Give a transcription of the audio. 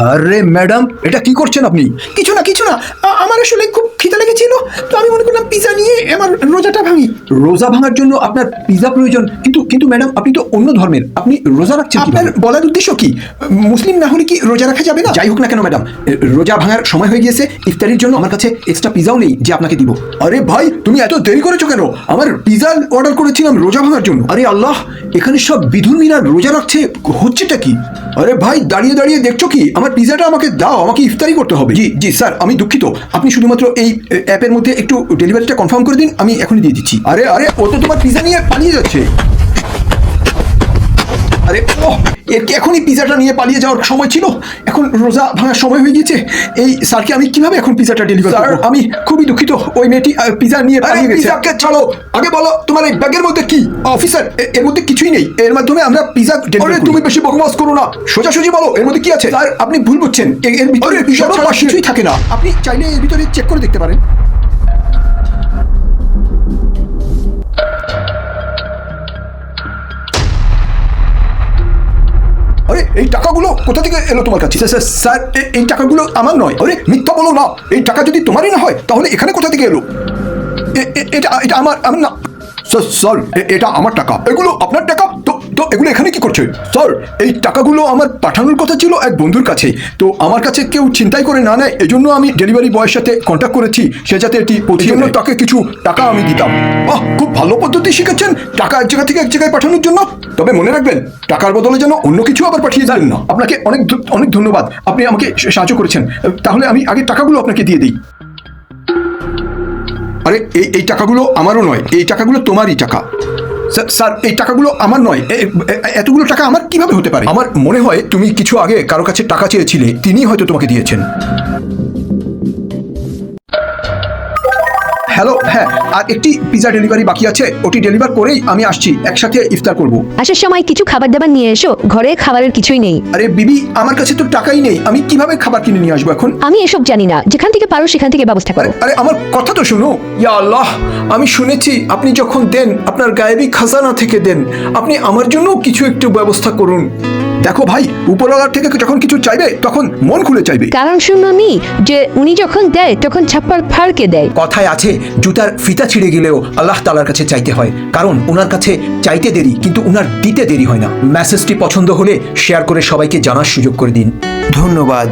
আরে ম্যাডাম, এটা কি করছেন আপনি? কিছু না কিছু না, আমার আসলে খুব খিদে লেগেছিল, তো আমি মনে করলাম পিজা নিয়ে আমার রোজাটা ভাঙি। রোজা ভাঙার জন্য আপনার পিজা প্রয়োজন? কিন্তু কিন্তু ম্যাডাম, আপনি তো অন্য ধর্মের, আপনি রোজা রাখছেন আপনার কিভাবে? বলার উদ্দেশ্য কি? মুসলিম না হলে কি রোজা রাখা যাবে না? যাই হোক না কেন ম্যাডাম, রোজা ভাঙার সময় হয়ে গিয়েছে। ইফতারির জন্য আমার কাছে এক্সট্রা পিজাও নেই যে আপনাকে দিব। আরে ভাই, তুমি এত দেরি করেছো কেন? আমার পিজা অর্ডার করেছিলাম রোজা ভাঙার জন্য। আরে আল্লাহ, এখানে সব বিধর্মীরা রোজা রাখছে, হচ্ছেটা কি? আরে ভাই, দাঁড়িয়ে দাঁড়িয়ে দেখছো কি? আমার পিজাটা আমাকে দাও, আমাকে ইফতারি করতে হবে। জি জি স্যার, আমি দুঃখিত। আপনি শুধুমাত্র এই অ্যাপের মধ্যে একটু ডেলিভারিটা কনফার্ম করে দিন, আমি এখনই দিয়ে দিচ্ছি। আরে আরে, ও তো তোমার পিজা নিয়ে পালিয়ে যাচ্ছে। আরে ওহ, এর কি এখনই পিজাটা নিয়ে পালিয়ে যাওয়ার সময় ছিল? এখন রোজা ভাঙার সময় হয়ে গিয়েছে। এই স্যারকে আমি কিভাবে এখন পিজাটা ডেলিভার করব? স্যার, আমি খুবই দুঃখিত, ওই মেয়েটি পিজা নিয়ে পালিয়ে গেছে। পিজাকে ছাড়ো, আগে বলো তোমার এই ব্যাগের মধ্যে কি? অফিসার, এর মধ্যে কিছুই নেই, এর মাধ্যমে আমরা পিজা ডেলিভারি করি। তুমি বেশি বকবাস করো না, সোজাসুজি বলো এর মধ্যে কি আছে। স্যার, আপনি ভুল বুঝছেন, এর ভিতরে পিজা ছাড়া কিছুই থাকে না। আপনি চাইলে এর ভিতরে চেক করে দেখতে পারেন। আরে এই টাকাগুলো কোথা থেকে এলো তোমার কাছে? স্যার, এই টাকাগুলো আমার নয়। আরে মিথ্যা বলো না, এই টাকা যদি তোমারই না হয় তাহলে এখানে কোথা থেকে এলো? এটা এটা আমার আমার না স্যার, এটা আমার টাকা। এগুলো আপনার টাকা? তো তো এগুলো এখানে কি করছে? স্যার, এই টাকাগুলো আমার পাঠানোর কথা ছিল এক বন্ধুর কাছে, তো আমার কাছে কেউ চিন্তাই করে না নেয়, এজন্য আমি ডেলিভারি বয়ের সাথে কন্ট্যাক্ট করেছি, সে যাতে এটি পৌঁছে দেয়। তাকে কিছু টাকা আমি দিতাম। বাহ, খুব ভালো পদ্ধতি শিখেছেন টাকা এক জায়গা থেকে এক জায়গায় পাঠানোর জন্য। তবে মনে রাখবেন, টাকার বদলে যেন অন্য কিছু আবার পাঠিয়ে দেন না। আপনাকে অনেক অনেক ধন্যবাদ, আপনি আমাকে সাহায্য করেছেন। তাহলে আমি আগে টাকাগুলো আপনাকে দিয়ে দিই। আরে এই টাকাগুলো আমারও নয়, এই টাকাগুলো তোমারই টাকা। স্যার, এই টাকাগুলো আমার নয়। এতগুলো টাকা আমার কিভাবে হতে পারে? আমার মনে হয় তুমি কিছু আগে কারো কাছে টাকা চেয়েছিলে, তিনি হয়তো তোমাকে দিয়েছেন। হ্যালো, হ্যাঁ, আর একটি পিজা ডেলিভারি বাকি আছে, ওটি ডেলিভার করেই আমি আসছি, একসাথে ইফতার করব। আসার সময় কিছু খাবার দাবার নিয়ে এসো, ঘরে খাবারের কিছুই নেই। আরে বিবি, আমার কাছে তো টাকাই নেই, আমি কিভাবে খাবার কিনে নিয়ে আসবো এখন? আমি এসব জানি না, যেখান থেকে পারো সেখান থেকে ব্যবস্থা করো। আরে আমার কথা তো শোনো। ইয়া আল্লাহ, আমি শুনেছি আপনি যখন দেন আপনার গায়েবী খাজানা থেকে দেন, আপনি আমার জন্য কিছু একটু ব্যবস্থা করুন। দেখো ভাই, উপরওয়ালার থেকে যখন কিছু চাইবে তখন মন খুলে চাইবে। কারণ শুনুনি যে উনি যখন দেয় তখন ছাপ্পার ফাড়কে দেয়। কথায় আছে, জুতার ফিতা ছিঁড়ে গেলেও আল্লাহ তাআলার কাছে চাইতে হয়, কারণ ওনার কাছে চাইতে দেরি কিন্তু ওনার দিতে দেরি হয় না। মেসেজটি পছন্দ হলে শেয়ার করে সবাইকে জানার সুযোগ করে দিন। ধন্যবাদ।